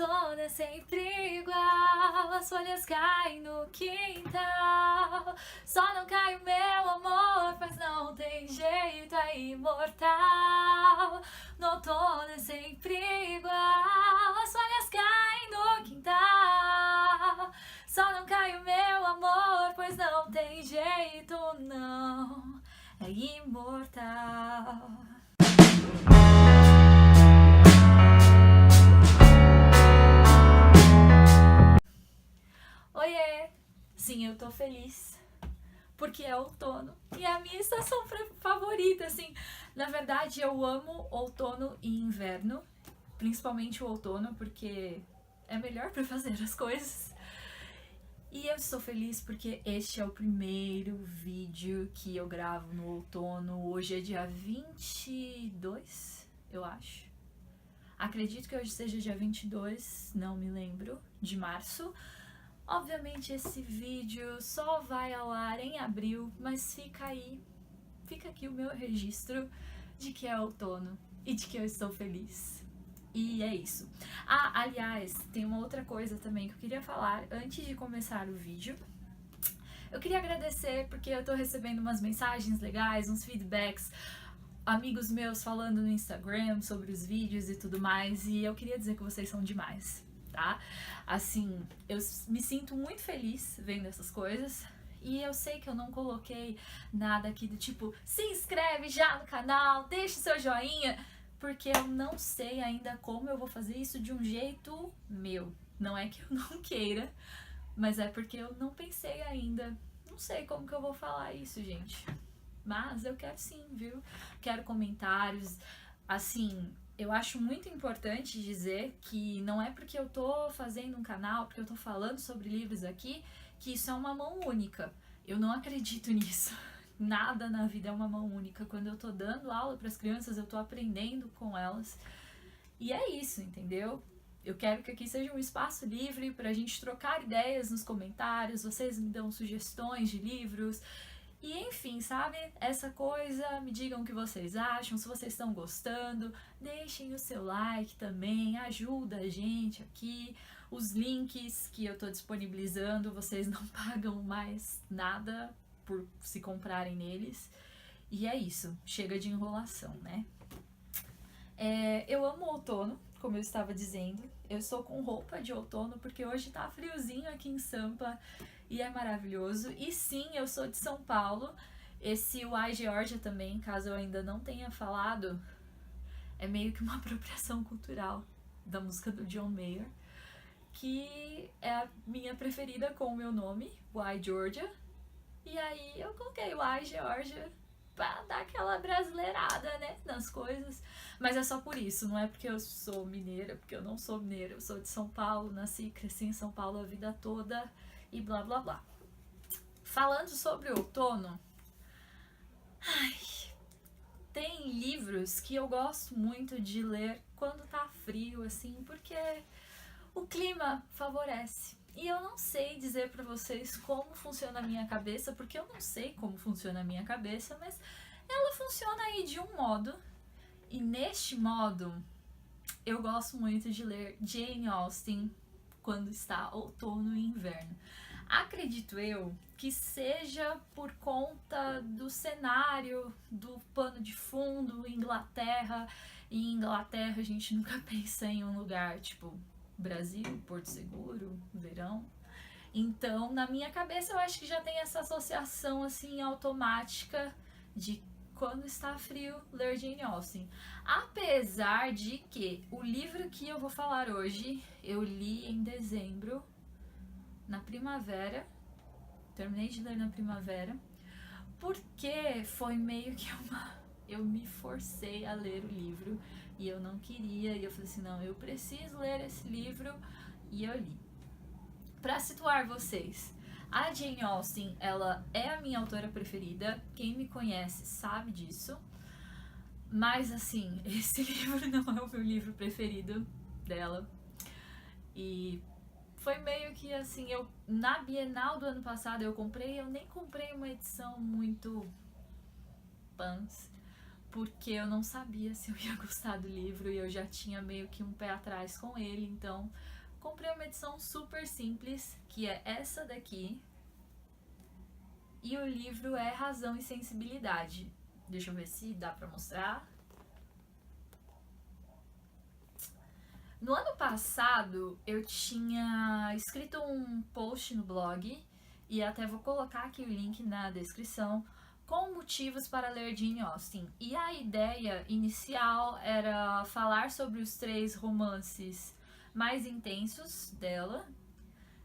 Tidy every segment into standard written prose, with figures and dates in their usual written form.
outono é sempre igual, as folhas caem no quintal. Só não cai o meu amor, mas não tem jeito, é imortal. No outono é sempre igual, as folhas caem no quintal. Só não cai o meu amor, pois não tem jeito, não, é imortal. Oiê! Sim, eu tô feliz, porque é outono e é a minha estação favorita, assim. Na verdade, eu amo outono e inverno, principalmente o outono, porque é melhor pra fazer as coisas. E eu estou feliz porque este é o primeiro vídeo que eu gravo no outono. Hoje é dia 22, eu acho. Acredito que hoje seja dia 22, não me lembro, de março. Obviamente esse vídeo só vai ao ar em abril, mas fica aqui o meu registro de que é outono e de que eu estou feliz. E é isso. Ah, aliás, tem uma outra coisa também que eu queria falar antes de começar o vídeo. Eu queria agradecer porque eu tô recebendo umas mensagens legais, uns feedbacks, amigos meus falando no Instagram sobre os vídeos e tudo mais, e eu queria dizer que vocês são demais, tá? Assim, eu me sinto muito feliz vendo essas coisas. E eu sei que eu não coloquei nada aqui do tipo, se inscreve já no canal, deixa o seu joinha, porque eu não sei ainda como eu vou fazer isso de um jeito meu. Não é que eu não queira, mas é porque eu não pensei ainda. Não sei como que eu vou falar isso, gente. Mas eu quero sim, viu? Quero comentários. Assim, eu acho muito importante dizer que não é porque eu tô fazendo um canal, porque eu tô falando sobre livros aqui, que isso é uma mão única. Eu não acredito nisso. Nada na vida é uma mão única. Quando eu tô dando aula para as crianças, eu tô aprendendo com elas. E é isso, entendeu? Eu quero que aqui seja um espaço livre pra gente trocar ideias nos comentários, vocês me dão sugestões de livros. E enfim, sabe? Essa coisa, me digam o que vocês acham, se vocês estão gostando, deixem o seu like também, ajuda a gente aqui. Os links que eu tô disponibilizando, vocês não pagam mais nada por se comprarem neles. E é isso, chega de enrolação, né? Eu amo o outono, como eu estava dizendo. Eu estou com roupa de outono porque hoje tá friozinho aqui em Sampa e é maravilhoso. E sim, eu sou de São Paulo. Esse Why Georgia também, caso eu ainda não tenha falado, é meio que uma apropriação cultural da música do John Mayer, que é a minha preferida com o meu nome, Why Georgia. E aí eu coloquei Why Georgia pra dar aquela brasileirada, né, nas coisas. Mas é só por isso, não é porque eu sou mineira, porque eu não sou mineira, eu sou de São Paulo, nasci e cresci em São Paulo a vida toda e blá blá blá. Falando sobre outono, tem livros que eu gosto muito de ler quando tá frio, assim, porque o clima favorece. E eu não sei dizer pra vocês como funciona a minha cabeça, porque eu não sei como funciona a minha cabeça, mas ela funciona aí de um modo. E neste modo, eu gosto muito de ler Jane Austen quando está outono e inverno. Acredito eu que seja por conta do cenário, do pano de fundo, Inglaterra. E em Inglaterra a gente nunca pensa em um lugar tipo Brasil, Porto Seguro, verão. Então, na minha cabeça, eu acho que já tem essa associação assim automática de quando está frio, ler Jane Austen. Apesar de que o livro que eu vou falar hoje, eu li em dezembro, na primavera, terminei de ler na primavera, porque foi meio que eu me forcei a ler o livro e eu não queria, e eu falei assim, não, eu preciso ler esse livro, e eu li. Pra situar vocês, a Jane Austen, ela é a minha autora preferida, quem me conhece sabe disso, mas assim, esse livro não é o meu livro preferido dela, e foi meio que assim, na Bienal do ano passado eu nem comprei uma edição muito pans, porque eu não sabia se eu ia gostar do livro e eu já tinha meio que um pé atrás com ele, então comprei uma edição super simples, que é essa daqui, e o livro é Razão e Sensibilidade. Deixa eu ver se dá pra mostrar. No ano passado, eu tinha escrito um post no blog, e até vou colocar aqui o link na descrição, com motivos para ler Jane Austen. E a ideia inicial era falar sobre os 3 romances mais intensos dela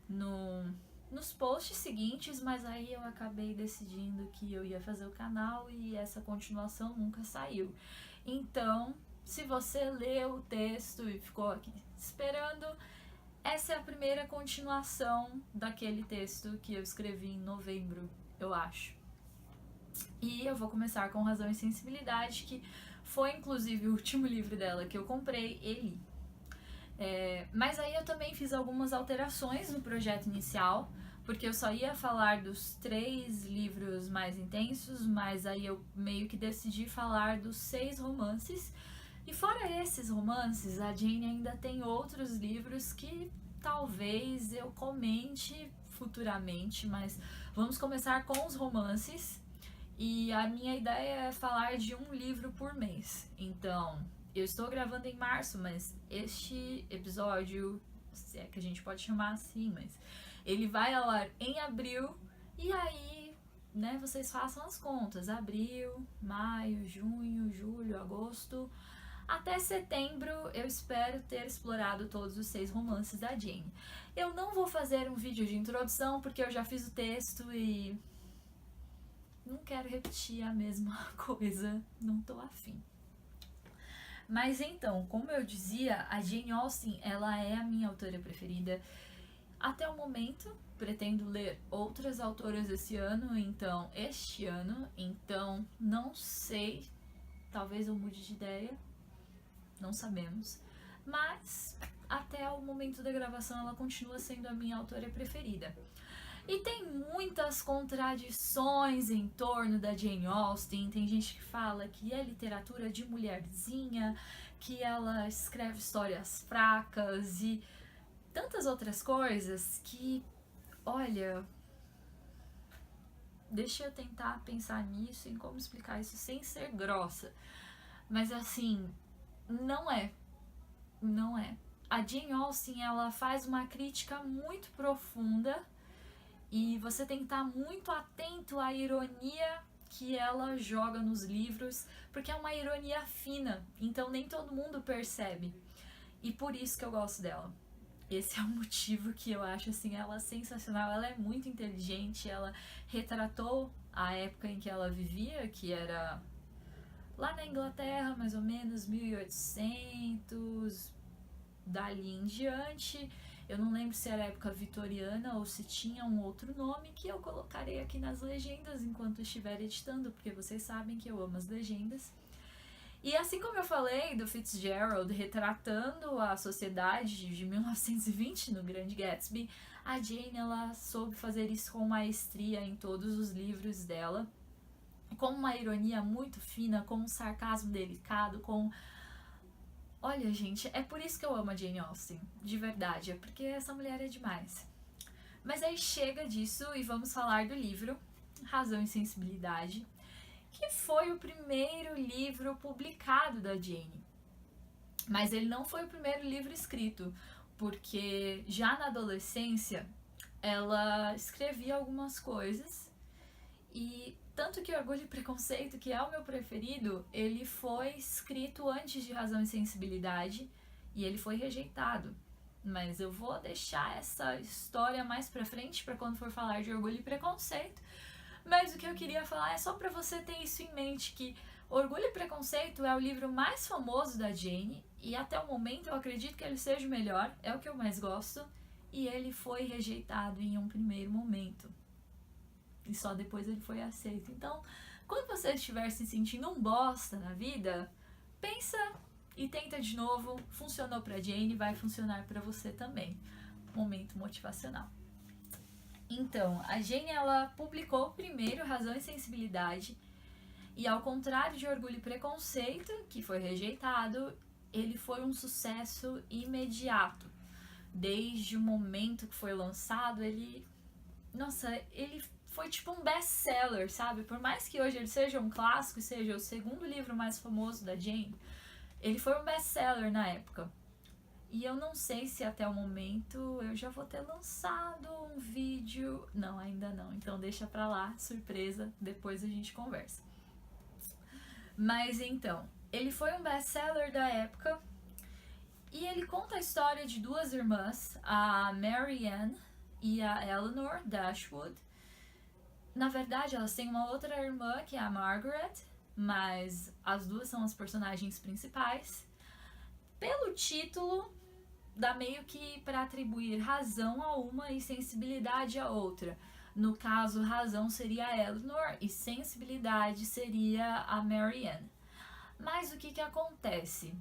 nos posts seguintes, mas aí eu acabei decidindo que eu ia fazer o canal e essa continuação nunca saiu. Então, se você leu o texto e ficou aqui esperando, essa é a primeira continuação daquele texto que eu escrevi em novembro, eu acho. E eu vou começar com Razão e Sensibilidade, que foi inclusive o último livro dela que eu comprei e li. Mas aí eu também fiz algumas alterações no projeto inicial, porque eu só ia falar dos 3 livros mais intensos, mas aí eu meio que decidi falar dos 6 romances. E fora esses romances, a Jane ainda tem outros livros que talvez eu comente futuramente, mas vamos começar com os romances. E a minha ideia é falar de um livro por mês. Então, eu estou gravando em março, mas este episódio, se é que a gente pode chamar assim, mas ele vai ao ar em abril. E aí, né, vocês façam as contas. Abril, maio, junho, julho, agosto. Até setembro eu espero ter explorado todos os 6 romances da Jane. Eu não vou fazer um vídeo de introdução porque eu já fiz o texto e não quero repetir a mesma coisa, não tô afim. Mas então, como eu dizia, a Jane Austen, ela é a minha autora preferida. Até o momento, pretendo ler outras autoras este ano, então não sei, talvez eu mude de ideia, não sabemos. Mas até o momento da gravação ela continua sendo a minha autora preferida. E tem muitas contradições em torno da Jane Austen. Tem gente que fala que é literatura de mulherzinha, que ela escreve histórias fracas e tantas outras coisas que, olha, deixa eu tentar pensar nisso, em como explicar isso sem ser grossa. Mas assim, não é. A Jane Austen, ela faz uma crítica muito profunda e você tem que estar muito atento à ironia que ela joga nos livros, porque é uma ironia fina, então nem todo mundo percebe. E por isso que eu gosto dela. Esse é o motivo que eu acho assim, ela sensacional, ela é muito inteligente, ela retratou a época em que ela vivia, que era lá na Inglaterra, mais ou menos 1800, dali em diante. Eu não lembro se era época vitoriana ou se tinha um outro nome que eu colocarei aqui nas legendas enquanto estiver editando, porque vocês sabem que eu amo as legendas. E assim como eu falei do Fitzgerald retratando a sociedade de 1920 no Grande Gatsby, a Jane, ela soube fazer isso com maestria em todos os livros dela, com uma ironia muito fina, com um sarcasmo delicado, com... Olha, gente, é por isso que eu amo a Jane Austen, de verdade, é porque essa mulher é demais. Mas aí chega disso e vamos falar do livro Razão e Sensibilidade, que foi o primeiro livro publicado da Jane. Mas ele não foi o primeiro livro escrito, porque já na adolescência ela escrevia algumas coisas, e tanto que Orgulho e Preconceito, que é o meu preferido, ele foi escrito antes de Razão e Sensibilidade e ele foi rejeitado. Mas eu vou deixar essa história mais pra frente, pra quando for falar de Orgulho e Preconceito. Mas o que eu queria falar é só pra você ter isso em mente, que Orgulho e Preconceito é o livro mais famoso da Jane e até o momento eu acredito que ele seja o melhor, é o que eu mais gosto, e ele foi rejeitado em um primeiro momento. E só depois ele foi aceito. Então, quando você estiver se sentindo um bosta na vida, pensa e tenta de novo. Funcionou pra Jane, vai funcionar pra você também. Momento motivacional. Então, a Jane, ela publicou primeiro Razão e Sensibilidade, E ao contrário de Orgulho e Preconceito, que foi rejeitado, ele foi um sucesso imediato. Desde o momento que foi lançado, ele foi tipo um best-seller, sabe? Por mais que hoje ele seja um clássico e seja o segundo livro mais famoso da Jane, ele foi um best-seller na época. E eu não sei se até o momento eu já vou ter lançado um vídeo. Não, ainda não. Então deixa pra lá, surpresa, depois a gente conversa. Mas então, ele foi um best-seller da época e ele conta a história de duas irmãs, a Mary Ann e a Eleanor Dashwood. Na verdade, elas têm uma outra irmã que é a Margaret, mas as duas são as personagens principais. Pelo título, dá meio que para atribuir razão a uma e sensibilidade a outra. No caso, razão seria a Eleanor e sensibilidade seria a Mary Ann. Mas o que acontece?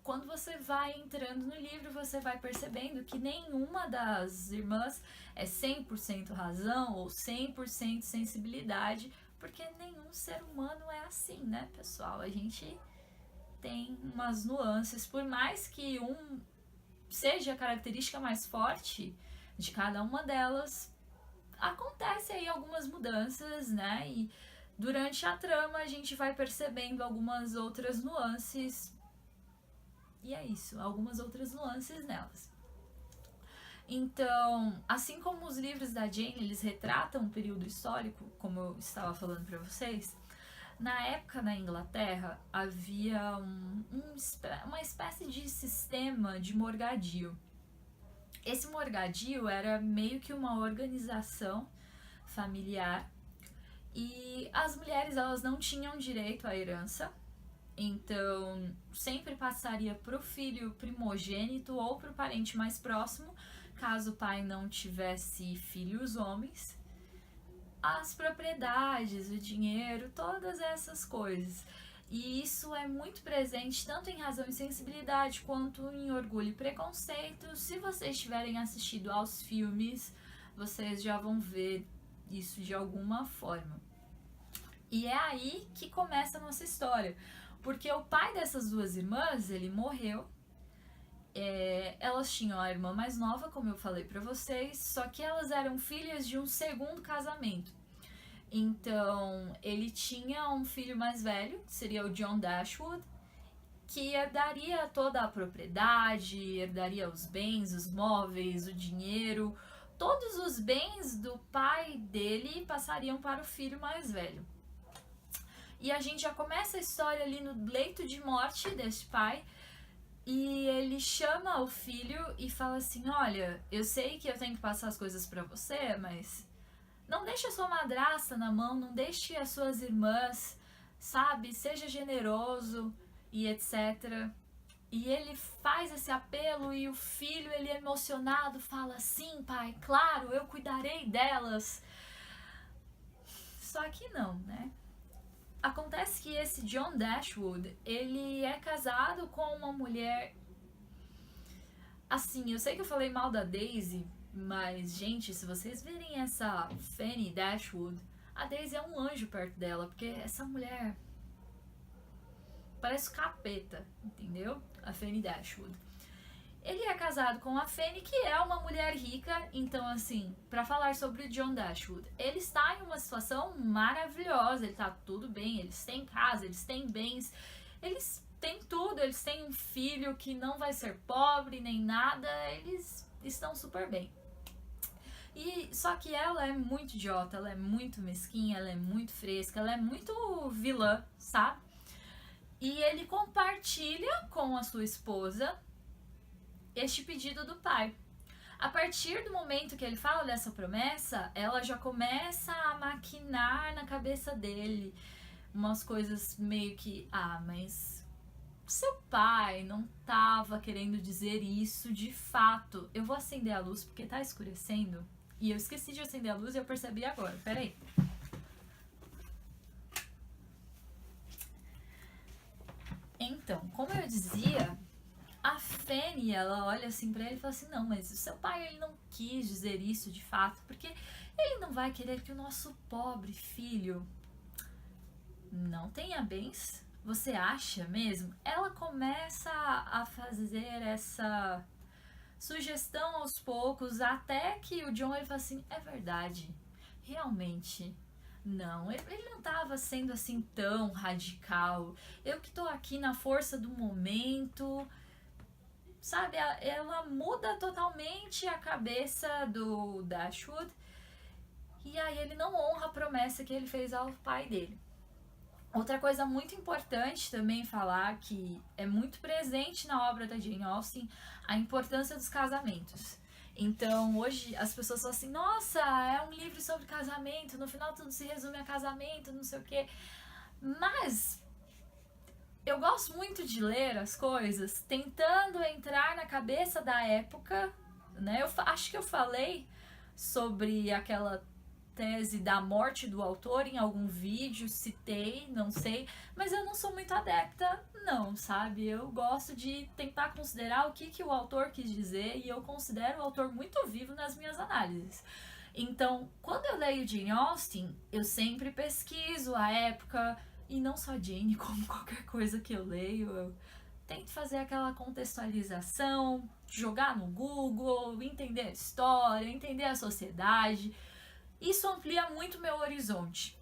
Quando você vai entrando no livro, você vai percebendo que nenhuma das irmãs é 100% razão ou 100% sensibilidade, porque nenhum ser humano é assim, né, pessoal? A gente tem umas nuances, por mais que um seja a característica mais forte de cada uma delas, acontece aí algumas mudanças, né? E durante a trama a gente vai percebendo algumas outras nuances. E é isso, algumas outras nuances nelas. Então, assim como os livros da Jane, eles retratam um período histórico, como eu estava falando para vocês, na época na Inglaterra havia uma espécie de sistema de morgadio. Esse morgadio era meio que uma organização familiar e as mulheres elas não tinham direito à herança, então sempre passaria para o filho primogênito ou para o parente mais próximo, caso o pai não tivesse filhos homens, as propriedades, o dinheiro, todas essas coisas. E isso é muito presente tanto em Razão e Sensibilidade quanto em Orgulho e Preconceito. Se vocês tiverem assistido aos filmes, vocês já vão ver isso de alguma forma. E é aí que começa a nossa história, porque o pai dessas duas irmãs, ele morreu. Elas tinham a irmã mais nova, como eu falei pra vocês, só que elas eram filhas de um segundo casamento. Então, ele tinha um filho mais velho, que seria o John Dashwood, que herdaria toda a propriedade, herdaria os bens, os móveis, o dinheiro. Todos os bens do pai dele passariam para o filho mais velho. E a gente já começa a história ali no leito de morte desse pai, e ele chama o filho e fala assim: olha, eu sei que eu tenho que passar as coisas para você, mas não deixe a sua madrasta na mão, não deixe as suas irmãs, sabe? Seja generoso e etc. E ele faz esse apelo e o filho, ele é emocionado, fala: sim, pai, claro, eu cuidarei delas. Só que não, né? Acontece que esse John Dashwood, ele é casado com uma mulher... Assim, eu sei que eu falei mal da Daisy, mas, gente, se vocês verem essa Fanny Dashwood, a Daisy é um anjo perto dela, porque essa mulher parece capeta, entendeu? A Fanny Dashwood. Ele é casado com a Fanny, que é uma mulher rica, então, assim, pra falar sobre o John Dashwood, ele está em uma situação maravilhosa, ele tá tudo bem, eles têm casa, eles têm bens, eles têm tudo, eles têm um filho que não vai ser pobre nem nada, eles estão super bem. E só que ela é muito idiota, ela é muito mesquinha, ela é muito fresca, ela é muito vilã, sabe? E ele compartilha com a sua esposa este pedido do pai. A partir do momento que ele fala dessa promessa, ela já começa a maquinar na cabeça dele umas coisas meio que, mas seu pai não tava querendo dizer isso de fato. Eu vou acender a luz porque tá escurecendo e eu esqueci de acender a luz e eu percebi agora. Peraí. Então, como eu dizia, a Fanny, ela olha assim pra ele e fala assim: não, mas o seu pai, ele não quis dizer isso de fato, porque ele não vai querer que o nosso pobre filho não tenha bens? Você acha mesmo? Ela começa a fazer essa sugestão aos poucos, até que o John ele fala assim, é verdade, realmente, não, ele não estava sendo assim tão radical, eu que tô aqui na força do momento, sabe, ela muda totalmente a cabeça do Dashwood, e aí ele não honra a promessa que ele fez ao pai dele. Outra coisa muito importante também falar, que é muito presente na obra da Jane Austen, a importância dos casamentos. Então, hoje as pessoas falam assim, nossa, é um livro sobre casamento, no final tudo se resume a casamento, não sei o quê. Mas eu gosto muito de ler as coisas tentando entrar na cabeça da época, né? Eu acho que eu falei sobre aquela tese da morte do autor em algum vídeo, citei, não sei, mas eu não sou muito adepta, não, sabe? Eu gosto de tentar considerar o que o autor quis dizer e eu considero o autor muito vivo nas minhas análises. Então, quando eu leio Jane Austen, eu sempre pesquiso a época, e não só Jane, como qualquer coisa que eu leio, eu tento fazer aquela contextualização, jogar no Google, entender a história, entender a sociedade. Isso amplia muito meu horizonte.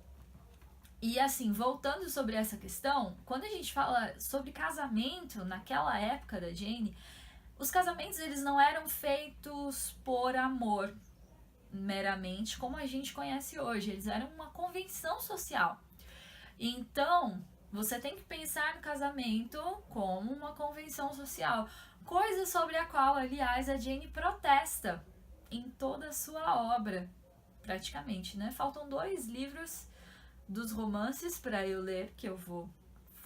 E assim, voltando sobre essa questão, quando a gente fala sobre casamento naquela época da Jane, os casamentos eles não eram feitos por amor meramente como a gente conhece hoje, eles eram uma convenção social. Então, você tem que pensar no casamento como uma convenção social, coisa sobre a qual, aliás, a Jane protesta em toda a sua obra. Praticamente, né? Faltam 2 livros dos romances para eu ler, que eu vou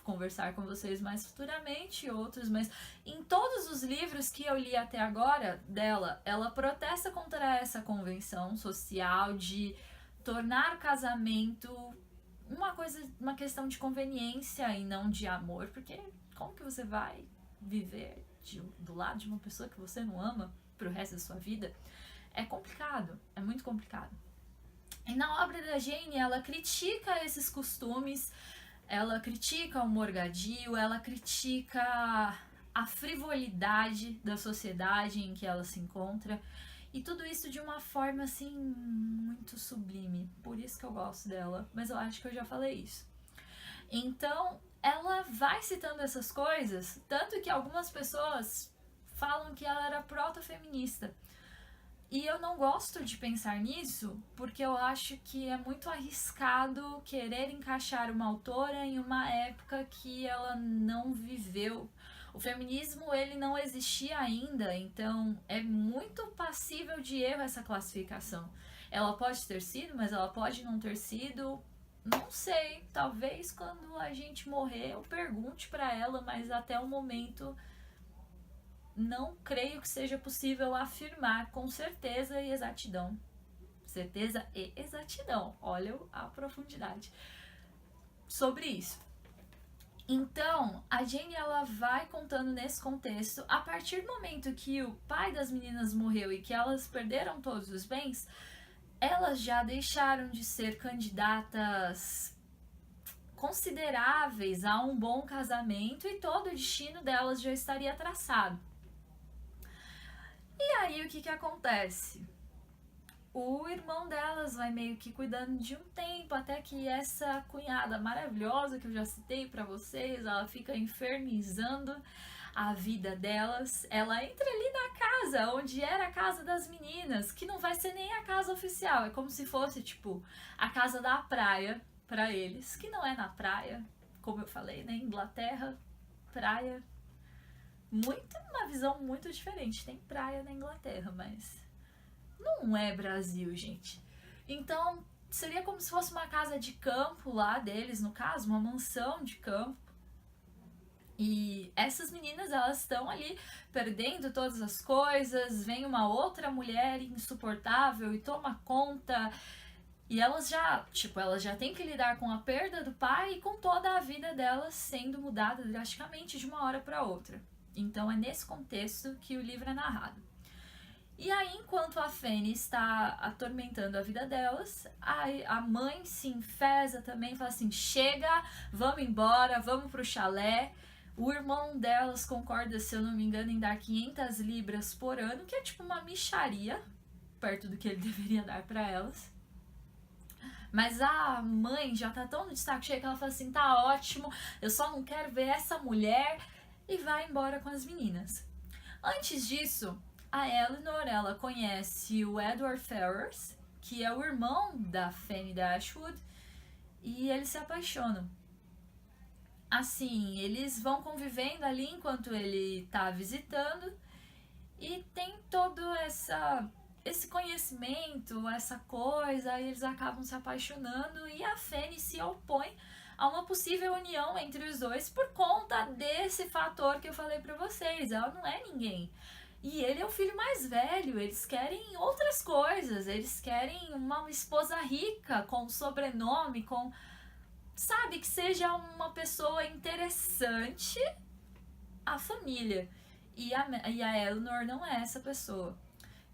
conversar com vocês mais futuramente, outros, mas em todos os livros que eu li até agora dela, ela protesta contra essa convenção social de tornar o casamento uma questão de conveniência e não de amor, porque como que você vai viver do lado de uma pessoa que você não ama pro resto da sua vida? É complicado, é muito complicado. E na obra da Jane, ela critica esses costumes, ela critica o morgadio, ela critica a frivolidade da sociedade em que ela se encontra, e tudo isso de uma forma, assim, muito sublime. Por isso que eu gosto dela, mas eu acho que eu já falei isso. Então, ela vai citando essas coisas, tanto que algumas pessoas falam que ela era proto-feminista. E eu não gosto de pensar nisso, porque eu acho que é muito arriscado querer encaixar uma autora em uma época que ela não viveu. O feminismo, ele não existia ainda, então é muito passível de erro essa classificação. Ela pode ter sido, mas ela pode não ter sido. Não sei, talvez quando a gente morrer eu pergunte para ela, mas até o momento não creio que seja possível afirmar com certeza e exatidão. Certeza e exatidão. Olha a profundidade sobre isso. Então, a Jane ela vai contando nesse contexto, a partir do momento que o pai das meninas morreu e que elas perderam todos os bens, elas já deixaram de ser candidatas consideráveis a um bom casamento e todo o destino delas já estaria traçado. E aí o que acontece? O irmão delas vai meio que cuidando de um tempo, até que essa cunhada maravilhosa que eu já citei pra vocês, ela fica infernizando a vida delas. Ela entra ali na casa, onde era a casa das meninas, que não vai ser nem a casa oficial, é como se fosse, tipo, a casa da praia pra eles, que não é na praia, como eu falei, né, Inglaterra, praia, uma visão muito diferente. Tem praia na Inglaterra, mas não é Brasil, gente. Então, seria como se fosse uma casa de campo lá deles, no caso, uma mansão de campo. E essas meninas, elas estão ali perdendo todas as coisas, vem uma outra mulher insuportável e toma conta. E elas já têm que lidar com a perda do pai e com toda a vida delas sendo mudada drasticamente de uma hora para outra. Então é nesse contexto que o livro é narrado. E aí, enquanto a Fanny está atormentando a vida delas, a mãe se enfesa também, fala assim, chega, vamos embora, vamos pro chalé. O irmão delas concorda, se eu não me engano, em dar 500 libras por ano, que é tipo uma mixaria, perto do que ele deveria dar para elas. Mas a mãe já tá tão no destaque cheio que ela fala assim, tá ótimo, eu só não quero ver essa mulher, e vai embora com as meninas. Antes disso, a Eleanor, ela conhece o Edward Ferrars, que é o irmão da Fanny Dashwood, e eles se apaixonam. Assim, eles vão convivendo ali enquanto ele tá visitando, e tem todo esse conhecimento, essa coisa, aí eles acabam se apaixonando, e a Fanny se opõe a uma possível união entre os dois por conta desse fator que eu falei pra vocês. Ela não é ninguém. E ele é o filho mais velho, eles querem outras coisas, eles querem uma esposa rica, com sobrenome, com... Sabe, que seja uma pessoa interessante à família. E a Eleanor não é essa pessoa.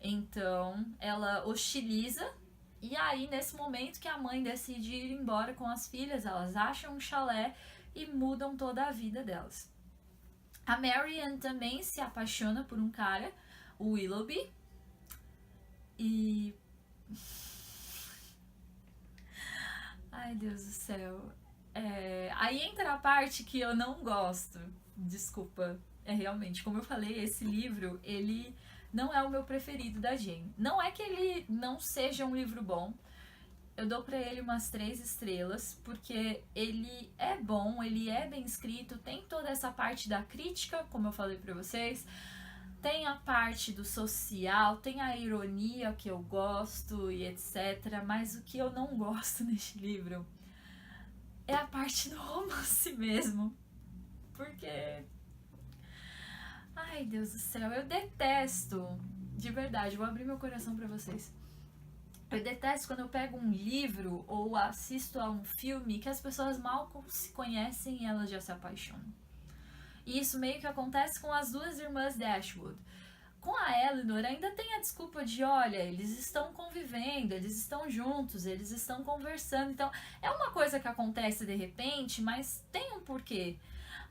Então, ela hostiliza, e aí, nesse momento que a mãe decide ir embora com as filhas, elas acham um chalé e mudam toda a vida delas. A Marianne também se apaixona por um cara, o Willoughby, e... Ai, Deus do céu. Aí entra a parte que eu não gosto. Desculpa. Realmente, como eu falei, esse livro, ele não é o meu preferido da Jane. Não é que ele não seja um livro bom. Eu dou pra ele umas 3 estrelas, porque ele é bom, ele é bem escrito, tem toda essa parte da crítica, como eu falei pra vocês, tem a parte do social, tem a ironia que eu gosto e etc. Mas o que eu não gosto neste livro é a parte do romance mesmo. Porque... Ai, Deus do céu, eu detesto, de verdade, vou abrir meu coração pra vocês. Eu detesto quando eu pego um livro ou assisto a um filme que as pessoas mal se conhecem e elas já se apaixonam. E isso meio que acontece com as duas irmãs Dashwood. Com a Eleanor ainda tem a desculpa de, olha, eles estão convivendo, eles estão juntos, eles estão conversando. Então, é uma coisa que acontece de repente, mas tem um porquê.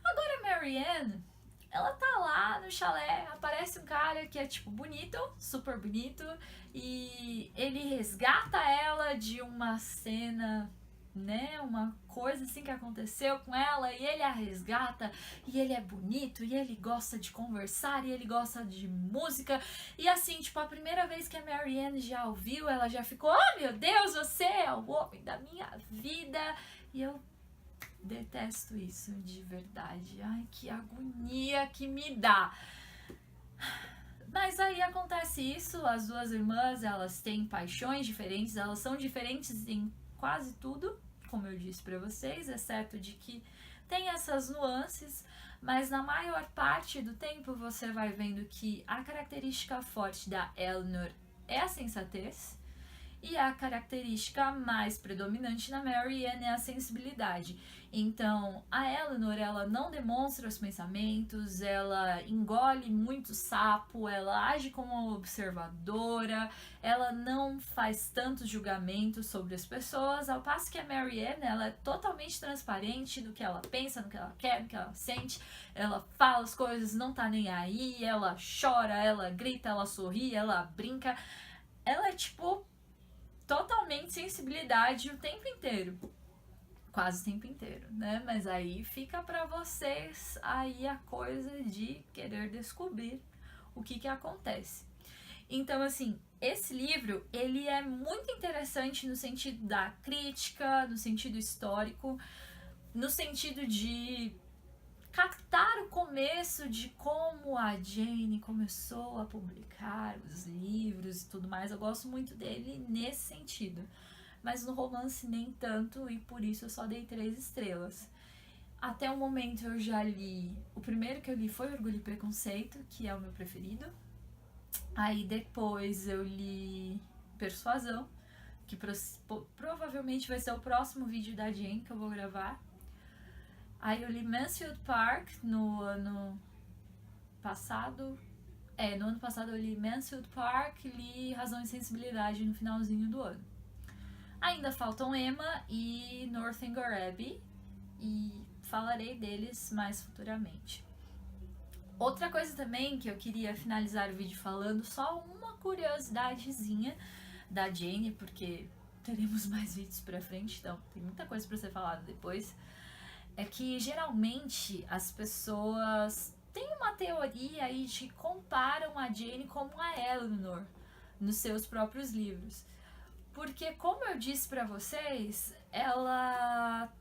Agora a Marianne, ela tá lá no chalé, aparece um cara que é tipo bonito, super bonito, e ele resgata ela de uma cena, né, uma coisa assim que aconteceu com ela, e ele a resgata, e ele é bonito, e ele gosta de conversar, e ele gosta de música, e assim, tipo, a primeira vez que a Marianne já ouviu, ela já ficou, oh meu Deus, você é o homem da minha vida, e eu detesto isso, de verdade. Ai, que agonia que me dá. Mas aí acontece isso, as duas irmãs, elas têm paixões diferentes, elas são diferentes em quase tudo, como eu disse pra vocês, exceto de que tem essas nuances, mas na maior parte do tempo você vai vendo que a característica forte da Eleanor é a sensatez, e a característica mais predominante na Marianne é a sensibilidade. Então, a Eleanor, ela não demonstra os pensamentos, ela engole muito sapo, ela age como observadora, ela não faz tantos julgamentos sobre as pessoas, ao passo que a Marianne, ela é totalmente transparente no que ela pensa, no que ela quer, no que ela sente, ela fala as coisas, não tá nem aí, ela chora, ela grita, ela sorri, ela brinca, ela é tipo... totalmente sensibilidade o tempo inteiro, quase o tempo inteiro, né? Mas aí fica pra vocês aí a coisa de querer descobrir o que acontece. Então, assim, esse livro, ele é muito interessante no sentido da crítica, no sentido histórico, no sentido de captar o começo de como a Jane começou a publicar os livros e tudo mais. Eu gosto muito dele nesse sentido, mas no romance nem tanto, e por isso eu só dei 3 estrelas. Até o momento eu já li... O primeiro que eu li foi Orgulho e Preconceito, que é o meu preferido. Aí depois eu li Persuasão, que provavelmente vai ser o próximo vídeo da Jane que eu vou gravar. Aí eu li Mansfield Park no ano passado. No ano passado eu li Mansfield Park, li Razão e Sensibilidade no finalzinho do ano. Ainda faltam Emma e Northanger Abbey, e falarei deles mais futuramente. Outra coisa também que eu queria finalizar o vídeo falando, só uma curiosidadezinha da Jane, porque teremos mais vídeos pra frente, então tem muita coisa pra ser falada depois, é que geralmente as pessoas têm uma teoria aí de que comparam a Jane como a Eleanor nos seus próprios livros. Porque, como eu disse pra vocês, ela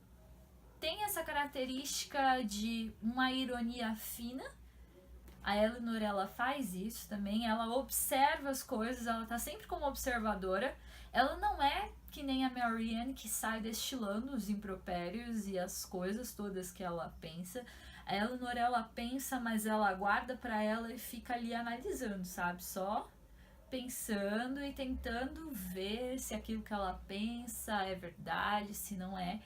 tem essa característica de uma ironia fina. A Eleanor, ela faz isso também, ela observa as coisas, ela tá sempre como observadora. Ela não é que nem a Marianne, que sai destilando os impropérios e as coisas todas que ela pensa. A Eleanor, ela pensa, mas ela guarda pra ela e fica ali analisando, sabe? Só pensando e tentando ver se aquilo que ela pensa é verdade, se não é.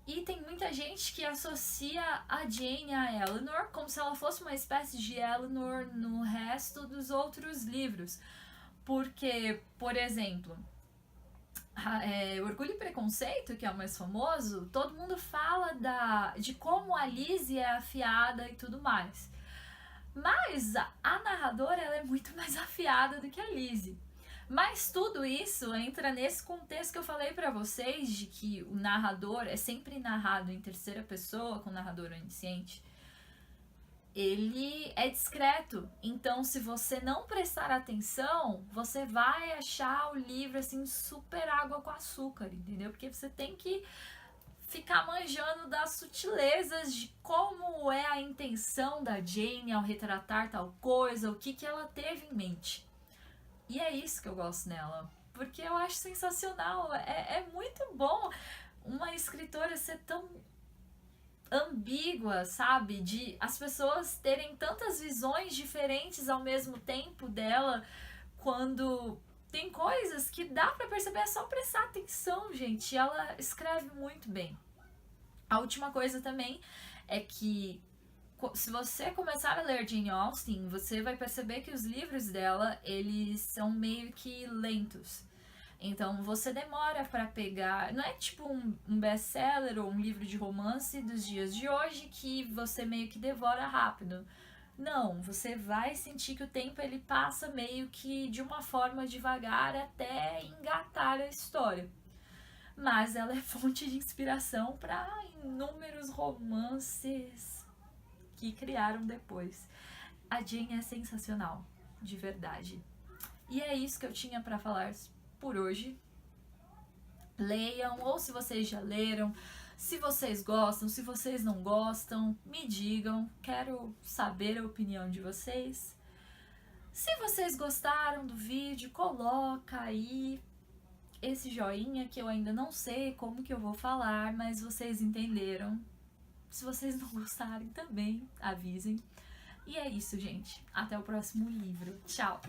E tem muita gente que associa a Jane a Eleanor como se ela fosse uma espécie de Eleanor no resto dos outros livros. Porque, por exemplo, Orgulho e Preconceito, que é o mais famoso, todo mundo fala de como a Lizzie é afiada e tudo mais. Mas a narradora, ela é muito mais afiada do que a Lizzie. Mas tudo isso entra nesse contexto que eu falei pra vocês, de que o narrador é sempre narrado em terceira pessoa, com o narrador onisciente. Ele é discreto, então se você não prestar atenção, você vai achar o livro assim super água com açúcar, entendeu? Porque você tem que ficar manjando das sutilezas de como é a intenção da Jane ao retratar tal coisa, o que ela teve em mente. E é isso que eu gosto nela, porque eu acho sensacional, é muito bom uma escritora ser tão ambígua, sabe? De as pessoas terem tantas visões diferentes ao mesmo tempo dela, quando tem coisas que dá pra perceber, é só prestar atenção, gente. Ela escreve muito bem. A última coisa também é que se você começar a ler Jane Austen, você vai perceber que os livros dela, eles são meio que lentos. Então você demora pra pegar, não é tipo um best-seller ou um livro de romance dos dias de hoje que você meio que devora rápido. Não, você vai sentir que o tempo ele passa meio que de uma forma devagar até engatar a história. Mas ela é fonte de inspiração para inúmeros romances que criaram depois. A Jane é sensacional, de verdade. E é isso que eu tinha para falar por hoje. Leiam, ou se vocês já leram, se vocês gostam, se vocês não gostam, me digam, quero saber a opinião de vocês. Se vocês gostaram do vídeo, coloca aí esse joinha, que eu ainda não sei como que eu vou falar, mas vocês entenderam. Se vocês não gostarem também, avisem. E é isso, gente. Até o próximo livro. Tchau!